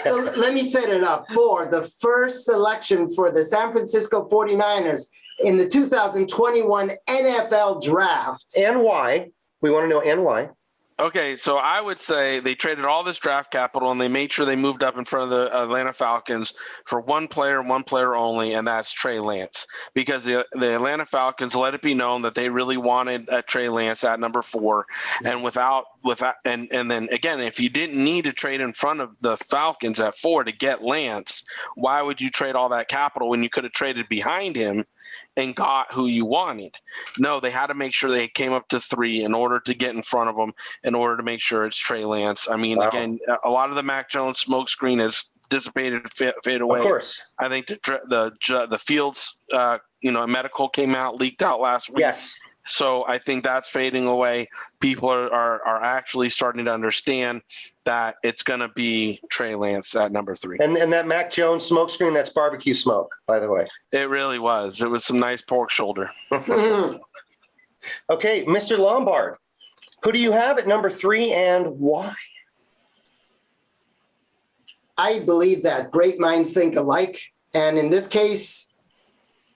So let me set it up. For the first selection for the San Francisco 49ers in the 2021 NFL Draft. And why? We want to know and why. Okay, so I would say they traded all this draft capital and they made sure they moved up in front of the Atlanta Falcons for one player only, and that's Trey Lance. Because the Atlanta Falcons let it be known that they really wanted Trey Lance at number 4, and and then again, if you didn't need to trade in front of the Falcons at 4 to get Lance, why would you trade all that capital when you could have traded behind him and got who you wanted? No, they had to make sure they came up to 3 in order to get in front of them, in order to make sure it's Trey Lance. I mean, Again, a lot of the Mac Jones smokescreen has dissipated, fade away. Of course. I think the Fields, medical came out, leaked out last week. Yes. So I think that's fading away. People are actually starting to understand that it's going to be Trey Lance at number 3. And that Mac Jones smokescreen, that's barbecue smoke, by the way. It really was. It was some nice pork shoulder. Okay, Mr. Lombard, who do you have at number 3 and why? I believe that great minds think alike. And in this case,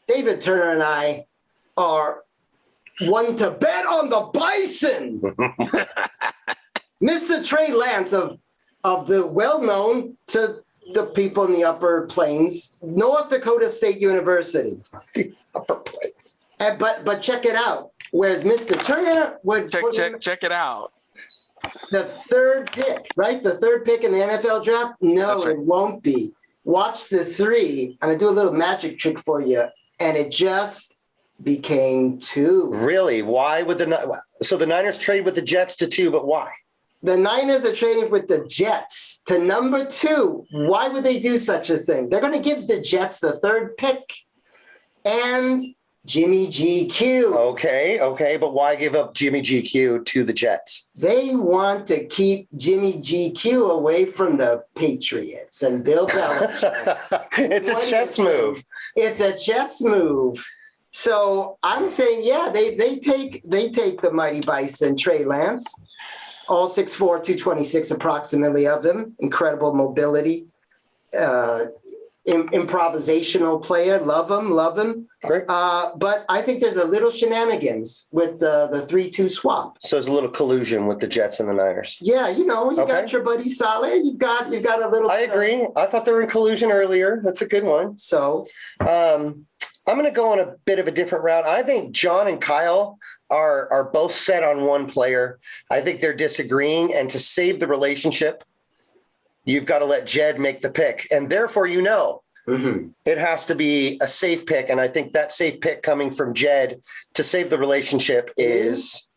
David Turner and I are one to bet on the Bison. Mr. Trey Lance of the well-known to the people in the Upper Plains, North Dakota State University. The Upper Plains. But check it out. Whereas Mr. Turner would check it out. The third pick, right? The third pick in the NFL draft? No, right. It won't be. Watch the 3. I'm going to do a little magic trick for you. And it just became 2. Really? Why would so the Niners trade with the Jets to 2, but why? The Niners are trading with the Jets to number 2. Why would they do such a thing? They're going to give the Jets the 3rd pick and Jimmy GQ. Okay, but why give up Jimmy GQ to the Jets? They want to keep Jimmy GQ away from the Patriots and Bill Belichick. It's a chess move. It's a chess move. So I'm saying, yeah, they take the mighty Bison, Trey Lance, all 6'4", 226 approximately of him, incredible mobility, improvisational player, love him. Great. But I think there's a little shenanigans with the 3-2 swap. So there's a little collusion with the Jets and the Niners. Yeah, you got your buddy Saleh. You've got a little. I agree. I thought they were in collusion earlier. That's a good one. So, I'm going to go on a bit of a different route. I think John and Kyle are both set on one player. I think they're disagreeing, and to save the relationship, you've got to let Jed make the pick. And therefore, it has to be a safe pick. And I think that safe pick coming from Jed to save the relationship is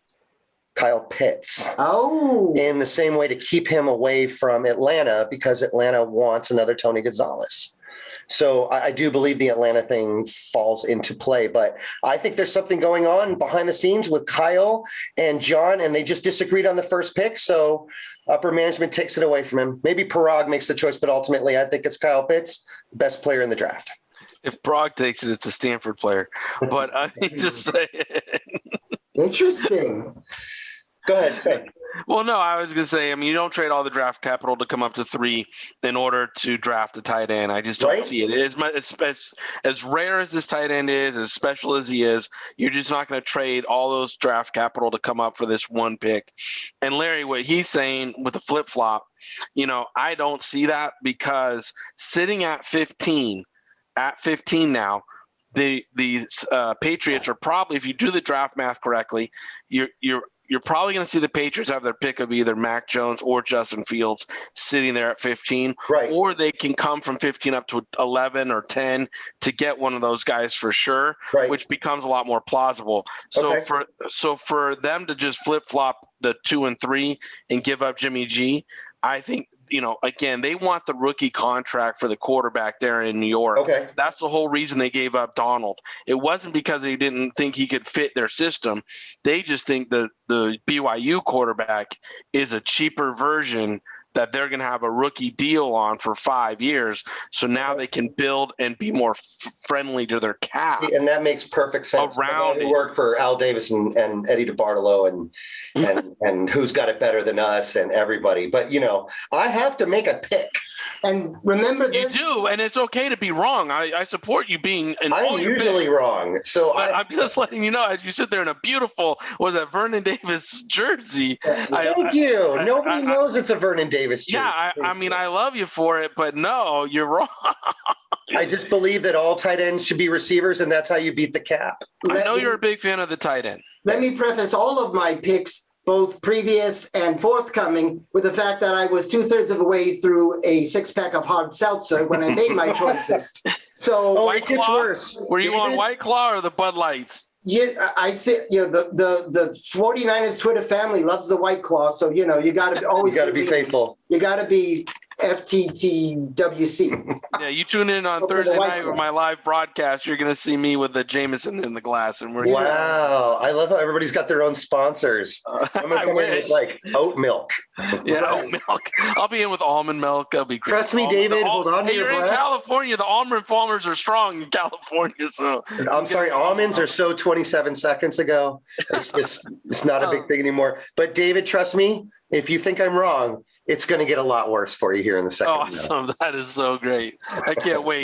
Kyle Pitts. Oh. In the same way to keep him away from Atlanta, because Atlanta wants another Tony Gonzalez. So I do believe the Atlanta thing falls into play, but I think there's something going on behind the scenes with Kyle and John, and they just disagreed on the first pick. So upper management takes it away from him. Maybe Parag makes the choice, but ultimately I think it's Kyle Pitts, best player in the draft. If Parag takes it, it's a Stanford player. But I just say interesting. Go ahead. Well, no, I was going to say, you don't trade all the draft capital to come up to 3 in order to draft a tight end. I just don't see it. It's as rare as this tight end is, as special as he is, you're just not going to trade all those draft capital to come up for this one pick. And Larry, what he's saying with the flip-flop, I don't see that, because sitting at 15 now, the Patriots are probably, if you do the draft math correctly, you're probably going to see the Patriots have their pick of either Mac Jones or Justin Fields sitting there at 15, right? Or they can come from 15 up to 11 or 10 to get one of those guys for sure, right, which becomes a lot more plausible. So for them to just flip flop the 2 and 3 and give up Jimmy G, I think, again, they want the rookie contract for the quarterback there in New York. Okay. That's the whole reason they gave up Donald. It wasn't because they didn't think he could fit their system. They just think the BYU quarterback is a cheaper version that they're going to have a rookie deal on for 5 years. So now they can build and be more friendly to their cap. And that makes perfect sense. Around it worked for Al Davis and Eddie DeBartolo and who's got it better than us and everybody. But, I have to make a pick. And remember You this. do, and it's okay to be wrong. I support you being in all I'm your usually picks, wrong. So but I'm just letting you know as you sit there in a beautiful, was that Vernon Davis jersey? thank you. Nobody knows it's a Vernon Davis jersey. Yeah, I mean, I love you for it, but no, you're wrong. I just believe that all tight ends should be receivers, and that's how you beat the cap. I know you're a big fan of the tight end. Let me preface all of my picks, both previous and forthcoming, with the fact that I was 2/3 of the way through a 6-pack of hard seltzer when I made my choices. So Oh, it gets worse. Were you on David? White Claw or the Bud Lights? yeah, I say, the 49ers Twitter family loves the White Claw, so you got to always You got to be faithful. You got to be FTTWC. Yeah, you tune in on Over the Thursday White night Claw. with my live broadcast. You're going to see me with the Jameson in the glass, and we're Wow. I love how everybody's got their own sponsors. I'm going I to come in wish. with like oat milk. Yeah, oat milk. I'll be in with almond milk. That'll be great. Trust me, David, hold on to Hey, your you're in breath. California. The almond farmers are strong in California, so I'm sorry, almonds are so 27 seconds ago. It's not a big thing anymore. But David, trust me, if you think I'm wrong, it's going to get a lot worse for you here in the second. awesome. That is so great. I can't wait.